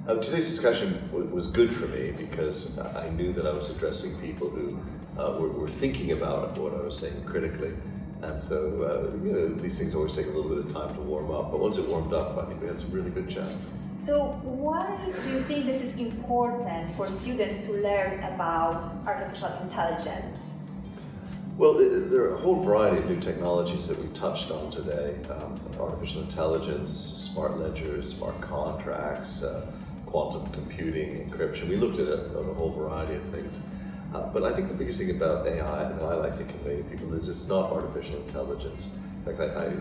Today's discussion was good for me because I knew that I was addressing people who were thinking about what I was saying critically. And so, these things always take a little bit of time to warm up. But once it warmed up, I think we had some really good chats. So why do you think this is important for students to learn about artificial intelligence? Well, there are a whole variety of new technologies that we touched on today. Artificial intelligence, smart ledgers, smart contracts, quantum computing, encryption. We looked at a whole variety of things. But I think the biggest thing about AI that I like to convey to people is it's not artificial intelligence. In fact, I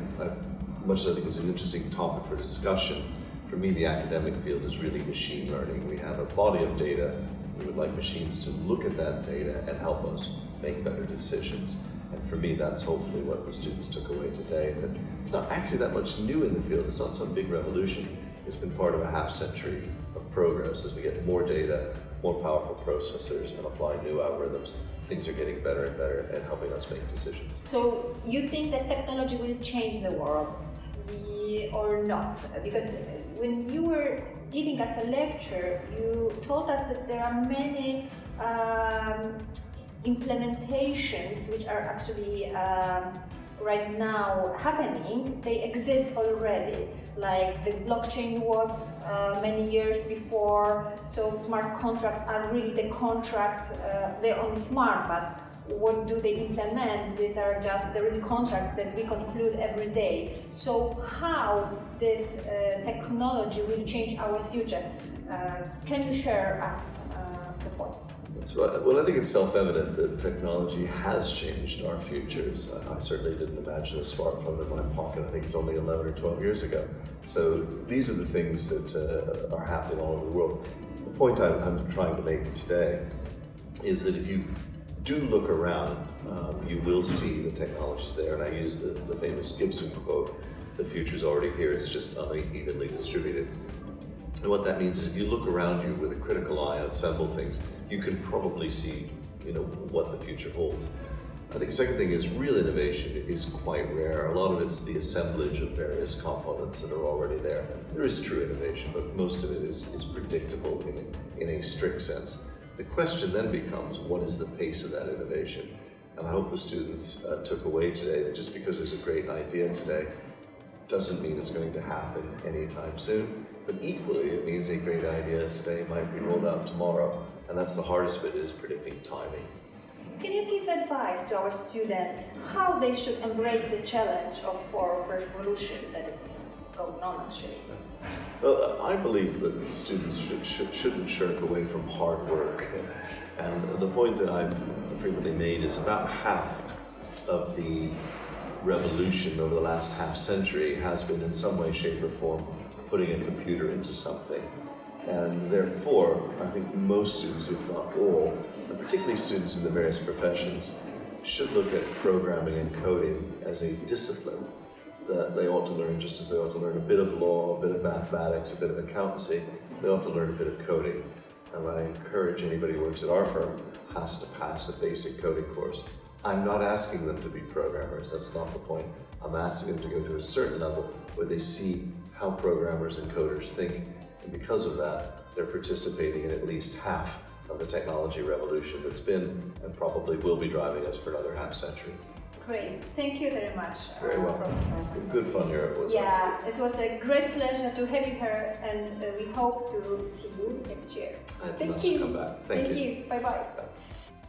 much as I think it's an interesting topic for discussion, for me the academic field is really machine learning. We have a body of data. We would like machines to look at that data and help us make better decisions. And for me, that's hopefully what the students took away today. That it's not actually that much new in the field. It's not some big revolution. It's been part of a half century of progress. As we get more data, more powerful processors, and apply new algorithms, things are getting better and better at helping us make decisions. So you think that technology will change the world or not? Because when you were giving us a lecture, you told us that there are many implementations which are actually right now happening. They exist already. Like the blockchain was many years before, so smart contracts are really the contracts, they're only smart, but what do they implement? These are just the real contracts that we conclude every day. So how this technology will change our future? Can you share us the thoughts? Well, I think it's self-evident that technology has changed our futures. I certainly didn't imagine a smartphone in my pocket. I think it's only 11 or 12 years ago. So these are the things that are happening all over the world. The point I'm trying to make today is that if you do look around, you will see the technologies there. And I use the famous Gibson quote, "The future's already here, it's just unevenly distributed." And what that means is if you look around you with a critical eye and assemble things, you can probably see, what the future holds. I think the second thing is real innovation is quite rare. A lot of it's the assemblage of various components that are already there. There is true innovation, but most of it is predictable in a strict sense. The question then becomes, what is the pace of that innovation? And I hope the students took away today that just because there's a great idea today doesn't mean it's going to happen anytime soon. But equally, it means a great idea today might be rolled out tomorrow. And that's the hardest bit, is predicting timing. Can you give advice to our students how they should embrace the challenge of fourth revolution that is going on actually? Well, I believe that the students shouldn't shirk away from hard work. And the point that I've frequently made is about half of the revolution over the last half century has been in some way, shape, or form putting a computer into something. And therefore, I think most students, if not all, and particularly students in the various professions, should look at programming and coding as a discipline that they ought to learn, just as they ought to learn a bit of law, a bit of mathematics, a bit of accountancy. They ought to learn a bit of coding. And I encourage anybody who works at our firm has to pass a basic coding course. I'm not asking them to be programmers, that's not the point. I'm asking them to go to a certain level where they see how programmers and coders think. And because of that, they're participating in at least half of the technology revolution that's been and probably will be driving us for another half century. Great, thank you very much. Very well. Professor. Good fun here. Yeah, it was a great pleasure to have you here, and we hope to see you next year. Thank you. Come back. Thank you. Bye-bye.